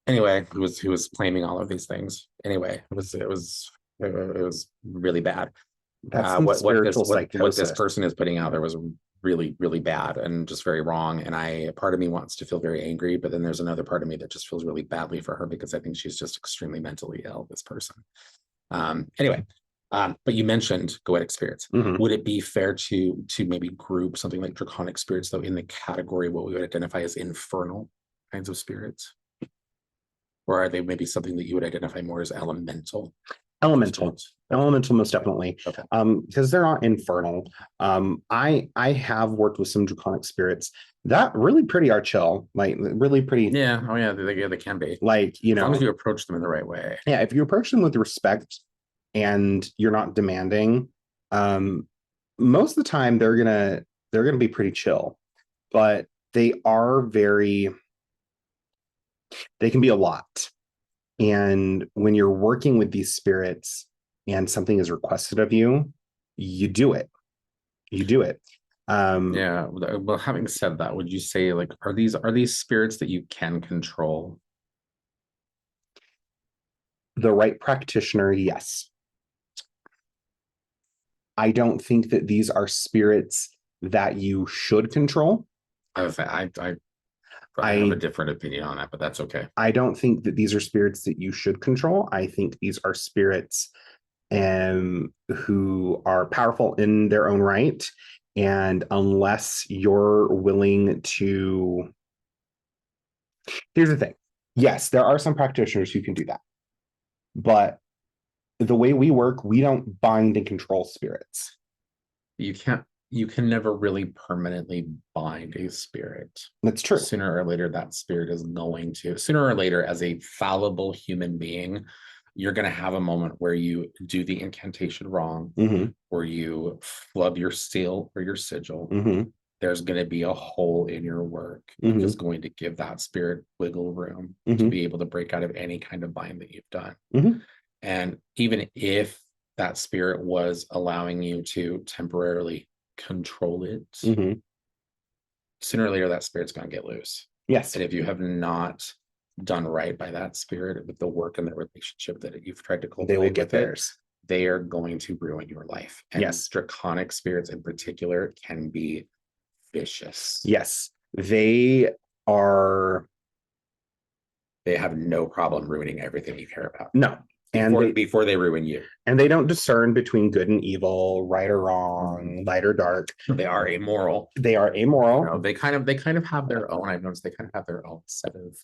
Anyway, he was claiming all of these things. Anyway, it was really bad. That's what this person is putting out there was really, really bad and just very wrong. And part of me wants to feel very angry, but then there's another part of me that just feels really badly for her, because I think she's just extremely mentally ill, this person. Anyway, but you mentioned goetic spirits. Would it be fair to maybe group something like draconic spirits, though, in the category what we would identify as infernal kinds of spirits? Or are they maybe something that you would identify more as elemental? Elemental, most definitely. Okay. Because they're not infernal. I have worked with some draconic spirits that really pretty are chill, like really pretty. Yeah. Oh yeah, they can be. Like, as long as you approach them in the right way. Yeah, if you approach them with respect and you're not demanding, most of the time they're gonna be pretty chill, but they can be a lot. And when you're working with these spirits and something is requested of you, you do it. Yeah. Well, having said that, would you say, like, are these spirits that you can control? The right practitioner, yes. I don't think that these are spirits that you should control. I have a different opinion on that, but that's okay. I don't think that these are spirits that you should control. I think these are spirits who are powerful in their own right. And unless you're willing to... Here's the thing. Yes, there are some practitioners who can do that. But the way we work, we don't bind and control spirits. You can never really permanently bind a spirit. That's true. Sooner or later, that spirit is going to. Sooner or later, as a fallible human being, you're going to have a moment where you do the incantation wrong, or you flub your seal or your sigil, there's going to be a hole in your work, which is going to give that spirit wiggle room to be able to break out of any kind of bind that you've done. And even if that spirit was allowing you to temporarily control it, sooner or later that spirit's going to get loose. Yes. And if you have not done right by that spirit with the work and the relationship that you've tried to cultivate, they will get theirs. They are going to ruin your life. And yes, draconic spirits in particular can be vicious. Yes, they are. They have no problem ruining everything you care about. No. Before they ruin you. And they don't discern between good and evil, right or wrong, light or dark. They are amoral. They are amoral. You know, they kind of have their own, I've noticed they kind of have their own set of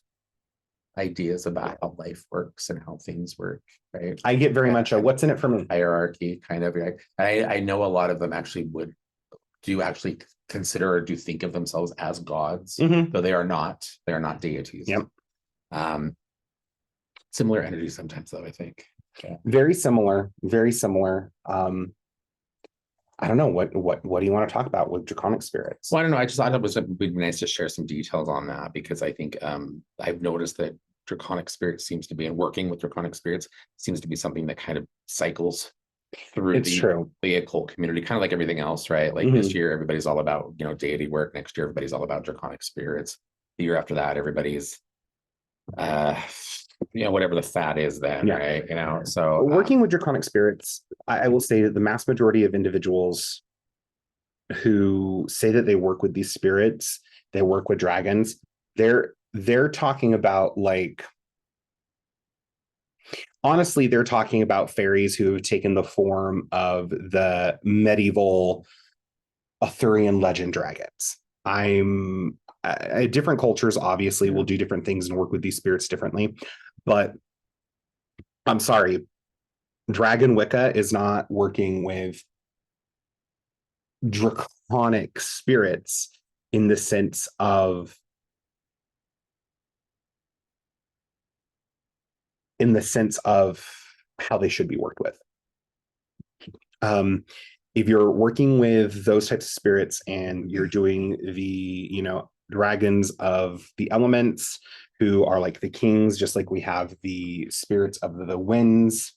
ideas about how life works and how things work, right? I get very much a what's in it for me hierarchy kind of. I know a lot of them actually do actually consider or do think of themselves as gods, though they are not deities. Yep. Similar energy sometimes though, I think. Yeah. Very similar. I don't know what do you want to talk about with draconic spirits? Well, I don't know. I just thought would be nice to share some details on that, because I think I've noticed that draconic spirits seems to be, and working with draconic spirits seems to be something that kind of cycles through the occult community, kind of like everything else, right? Like this year, everybody's all about, deity work. Next year, everybody's all about draconic spirits. The year after that, everybody's whatever the fad is then, right? So working with draconic spirits, I will say that the mass majority of individuals who say that they work with these spirits, they work with dragons, they're talking about, like, honestly, they're talking about fairies who have taken the form of the medieval Arthurian legend dragons. Different cultures obviously will do different things and work with these spirits differently, but I'm sorry, Dragon Wicca is not working with draconic spirits in the sense of how they should be worked with. If you're working with those types of spirits and you're doing the, dragons of the elements who are like the kings, just like we have the spirits of the winds,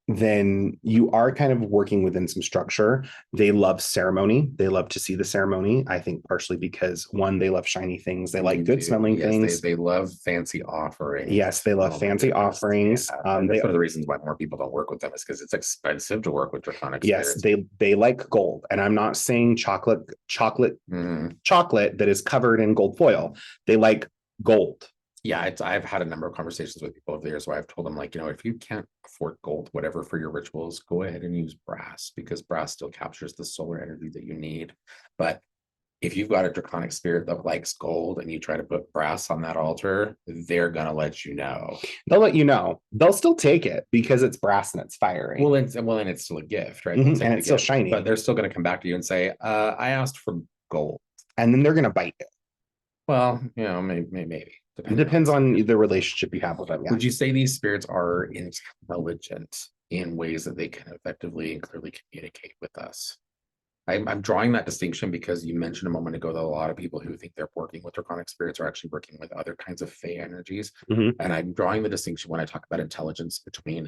then you are kind of working within some structure. They love ceremony. They love to see the ceremony. I think partially because, one, they love shiny things. They like good smelling things. They love fancy offerings. Yes, they love fancy offerings. That's one of the reasons why more people don't work with them, is because it's expensive to work with draconic spirits. Yes, they like gold. And I'm not saying chocolate that is covered in gold foil. They like gold. Yeah, I've had a number of conversations with people over the years where I've told them, like, if you can't afford gold, whatever, for your rituals, go ahead and use brass, because brass still captures the solar energy that you need. But if you've got a draconic spirit that likes gold and you try to put brass on that altar, they're going to let you know. They'll let you know. They'll still take it because it's brass and it's fiery. Well, and it's still a gift, right? And it's still shiny. But they're still going to come back to you and say, I asked for gold. And then they're going to bite you. Well, maybe. It depends on the relationship you have with them. Yeah. Would you say these spirits are intelligent in ways that they can effectively and clearly communicate with us? I'm drawing that distinction because you mentioned a moment ago that a lot of people who think they're working with draconic spirits are actually working with other kinds of fey energies. And I'm drawing the distinction when I talk about intelligence between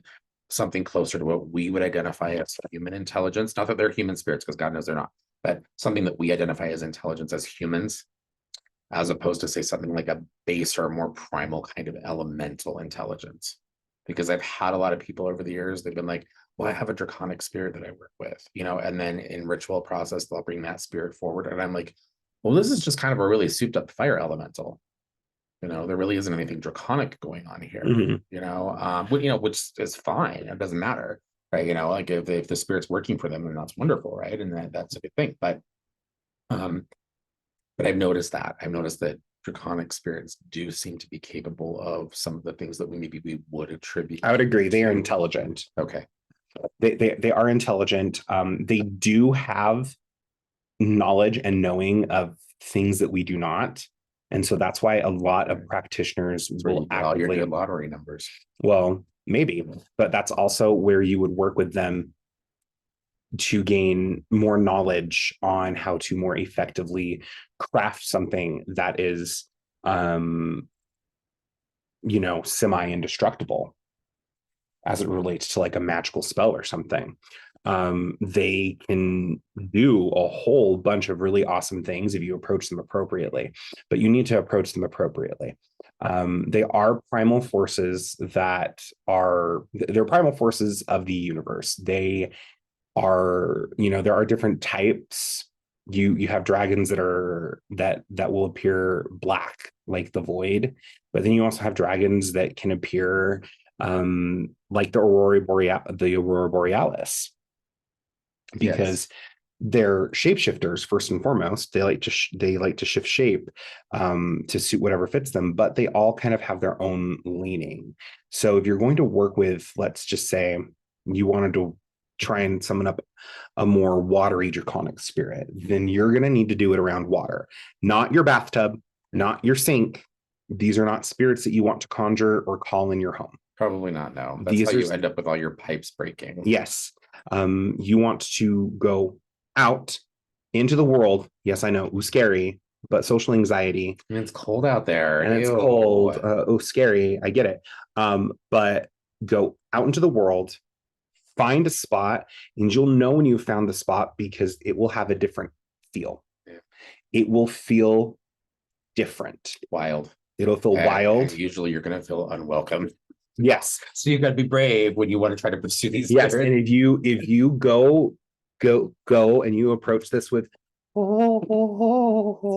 something closer to what we would identify as human intelligence. Not that they're human spirits, because God knows they're not, but something that we identify as intelligence as humans, as opposed to, say, something like a base or a more primal kind of elemental intelligence. Because I've had a lot of people over the years, they've been like, well, I have a draconic spirit that I work with, and then in ritual process, they'll bring that spirit forward. And I'm like, well, this is just kind of a really souped up fire elemental. There really isn't anything draconic going on here, which is fine. It doesn't matter, right? Like if the spirit's working for them, then that's wonderful, right? And that's a good thing. But I've noticed that draconic spirits do seem to be capable of some of the things that we would attribute. I would agree. They are intelligent. Okay. They are intelligent. They do have knowledge and knowing of things that we do not. And so that's why a lot of practitioners will actively your lottery numbers. Well, maybe, but that's also where you would work with them to gain more knowledge on how to more effectively craft something that is, semi-indestructible as it relates to like a magical spell or something. They can do a whole bunch of really awesome things if you approach them appropriately, but you need to approach them appropriately. They are primal forces they're primal forces of the universe. They are, there are different types. You have dragons that will appear black like the void, but then you also have dragons that can appear like the Aurora Borealis, because they're shapeshifters first and foremost. They like to shift shape to suit whatever fits them, but they all kind of have their own leaning. So if you're going to work with, let's just say you wanted to try and summon up a more watery draconic spirit, then you're going to need to do it around water, not your bathtub, not your sink. These are not spirits that you want to conjure or call in your home. Probably not. No, that's how you end up with all your pipes breaking. Yes. You want to go out into the world. Yes, I know. Ooh, scary, but social anxiety. And it's cold out there. And it's cold. Oh, scary. I get it. But go out into the world, find a spot, and you'll know when you've found the spot because it will have a different feel. Yeah. It will feel different. Wild. It'll feel wild. And usually you're going to feel unwelcome. Yes. So you've got to be brave when you want to try to pursue these. Yes. Spirits. And if you go and you approach this with,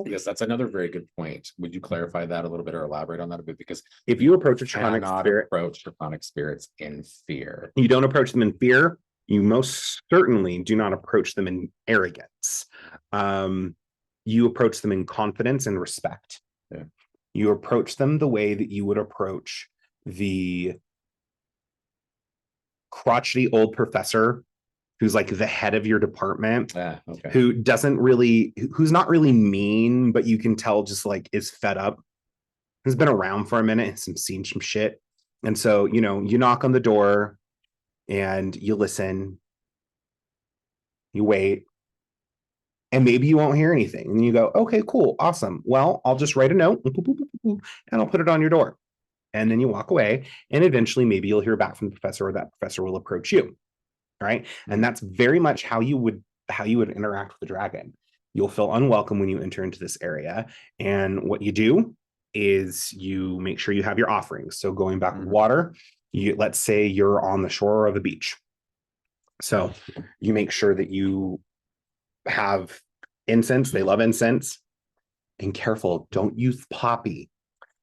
yes, that's another very good point. Would you clarify that a little bit or elaborate on that a bit? Because if you approach a draconic spirit, approach draconic spirits in fear. You don't approach them in fear. You most certainly do not approach them in arrogance. You approach them in confidence and respect. Yeah. You approach them the way that you would approach the crotchety old professor who's like the head of your department, who's not really mean, but you can tell just like is fed up, has been around for a minute and seen some shit. And so, you knock on the door and you listen, you wait, and maybe you won't hear anything. And then you go, okay, cool, awesome. Well, I'll just write a note and I'll put it on your door. And then you walk away, and eventually maybe you'll hear back from the professor, or that professor will approach you. Right. And that's very much how you would interact with the dragon. You'll feel unwelcome when you enter into this area. And what you do is you make sure you have your offerings. So going back with water, let's say you're on the shore of a beach. So you make sure that you have incense. They love incense. And careful, don't use poppy.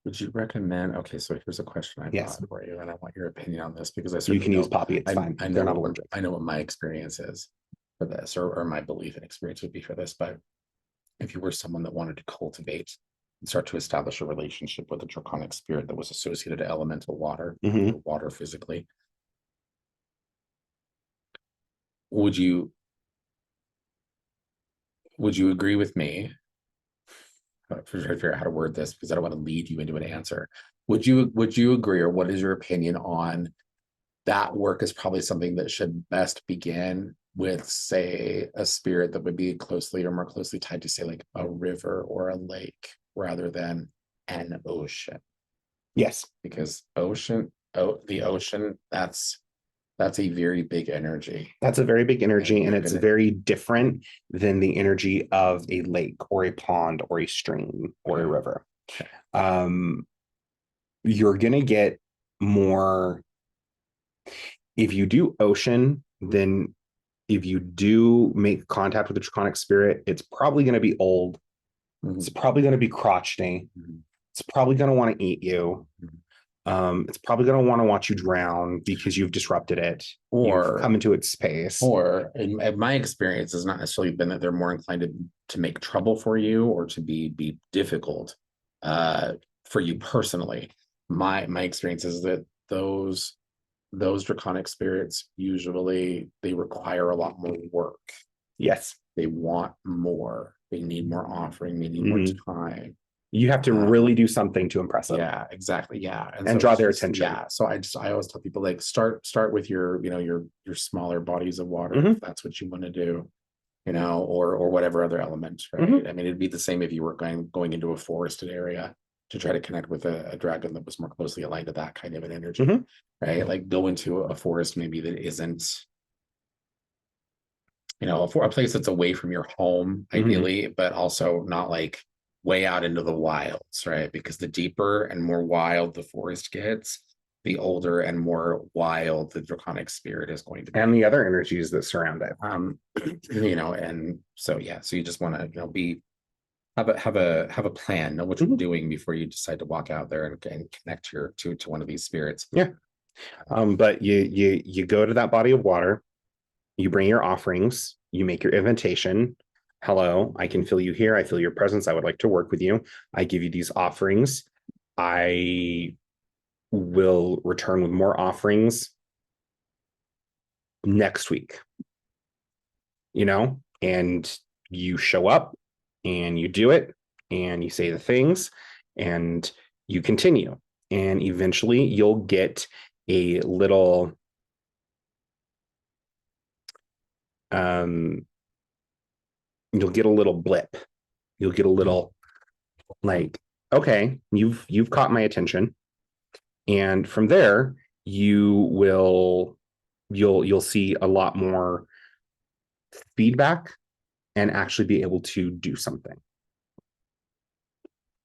Would you recommend? Okay, so here's a question I have for you, and I want your opinion on this because you can use poppy. It's fine. They're not allergic. I know what my experience is for this, or my belief and experience would be for this. But if you were someone that wanted to cultivate and start to establish a relationship with a draconic spirit that was associated to elemental water, water physically, would you agree with me? Trying to figure out how to word this because I don't want to lead you into an answer. Would you agree, or what is your opinion on that work is probably something that should best begin with, say, a spirit that would be more closely tied to, say, like a river or a lake rather than an ocean? Yes. Because the ocean, that's a very big energy. That's a very big energy, and it's very different than the energy of a lake or a pond or a stream or a river. You're going to get more. If you do ocean, then if you do make contact with a draconic spirit, it's probably going to be old. It's probably going to be crotchety. It's probably going to want to eat you. It's probably going to want to watch you drown because you've disrupted it, or you've come into its space. Or in my experience has not necessarily been that they're more inclined to make trouble for you or to be difficult for you personally. My experience is that those draconic spirits usually they require a lot more work. Yes, they want more. They need more offering. They need more time. You have to really do something to impress them. Yeah, exactly. Yeah. And so draw it's their just- attention. Yeah. So I always tell people like start with your, your smaller bodies of water, Mhm. if that's what you want to do, or whatever other element, right? Mhm. I mean, it'd be the same if you were going into a forested area to try to connect with a dragon that was more closely aligned to that kind of an energy, Mhm. right? Like go into a forest maybe that isn't, a place that's away from your home, ideally, but also not like way out into the wilds, right? Because the deeper and more wild the forest gets, the older and more wild the draconic spirit is going to be. And the other energies that surround it. And so so you just want to, have a plan, know what you're doing before you decide to walk out there and connect to one of these spirits. Yeah. But you go to that body of water, you bring your offerings, you make your invitation. Hello, I can feel you here. I feel your presence. I would like to work with you. I give you these offerings. I will return with more offerings next week. And you show up and you do it and you say the things and you continue. And eventually you'll get a little you'll get a little blip. You'll get a little like, okay, you've caught my attention. And from there, you'll see a lot more feedback and actually be able to do something.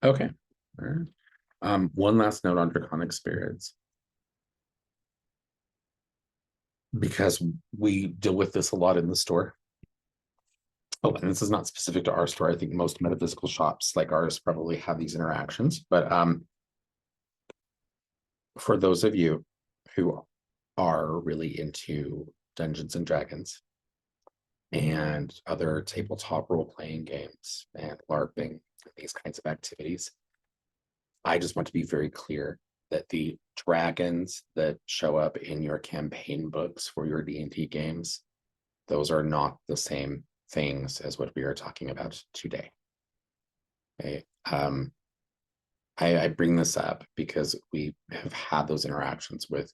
Okay. All right. One last note on draconic spirits. Because we deal with this a lot in the store. Oh, and this is not specific to our store. I think most metaphysical shops like ours probably have these interactions. But for those of you who are really into Dungeons and Dragons and other tabletop role-playing games and LARPing, these kinds of activities, I just want to be very clear that the dragons that show up in your campaign books for your D&D games, those are not the same things as what we are talking about today. Okay. I bring this up because we have had those interactions with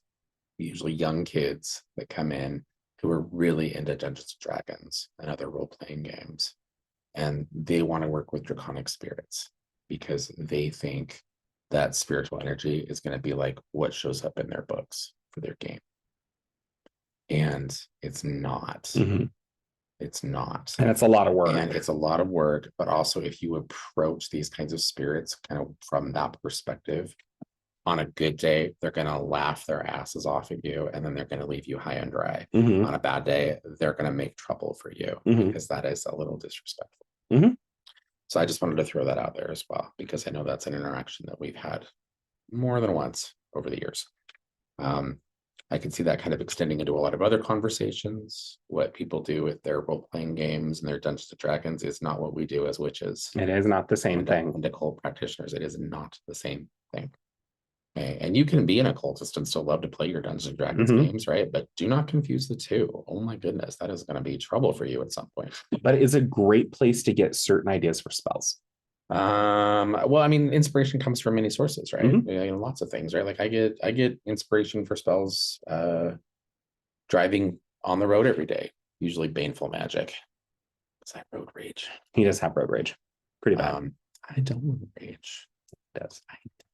usually young kids that come in who are really into Dungeons and Dragons and other role-playing games. And they want to work with draconic spirits because they think that spiritual energy is going to be like what shows up in their books for their game. And it's not. It's not. And it's a lot of work. And it's a lot of work, but also if you approach these kinds of spirits kind of from that perspective, on a good day, they're going to laugh their asses off at you and then they're going to leave you high and dry. On a bad day, they're going to make trouble for you because that is a little disrespectful. So I just wanted to throw that out there as well, because I know that's an interaction that we've had more than once over the years. I can see that kind of extending into a lot of other conversations. What people do with their role-playing games and their Dungeons and Dragons is not what we do as witches. It is not the same thing. And occult practitioners, it is not the same thing. Okay. And you can be an occultist and still love to play your Dungeons and Dragons games, right? But do not confuse the two. Oh my goodness, that is going to be trouble for you at some point. But it's a great place to get certain ideas for spells. Well, I mean, inspiration comes from many sources, right? Lots of things, right? Like I get inspiration for spells driving on the road every day, usually baneful magic. It's that road rage. He does have road rage. Pretty bad. I don't rage. It does.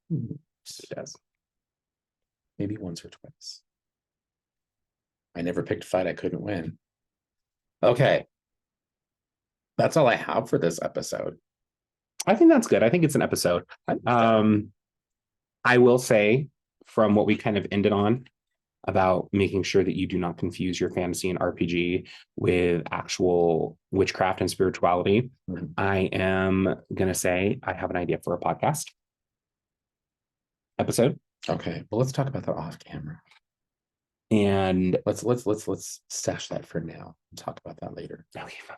It does. Maybe once or twice. I never picked a fight I couldn't win. Okay. That's all I have for this episode. I think that's good. I think it's an episode. I will say, from what we kind of ended on about making sure that you do not confuse your fantasy and RPG with actual witchcraft and spirituality, I am going to say I have an idea for a podcast episode. Okay. Well, let's talk about that off camera. And let's stash that for now and talk about that later. Okay, fine.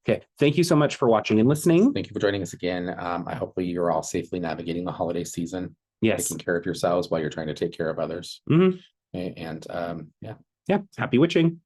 Okay, thank you so much for watching and listening. Thank you for joining us again. I hope you're all safely navigating the holiday season. Yes. Taking care of yourselves while you're trying to take care of others. Okay, and yeah. Happy witching.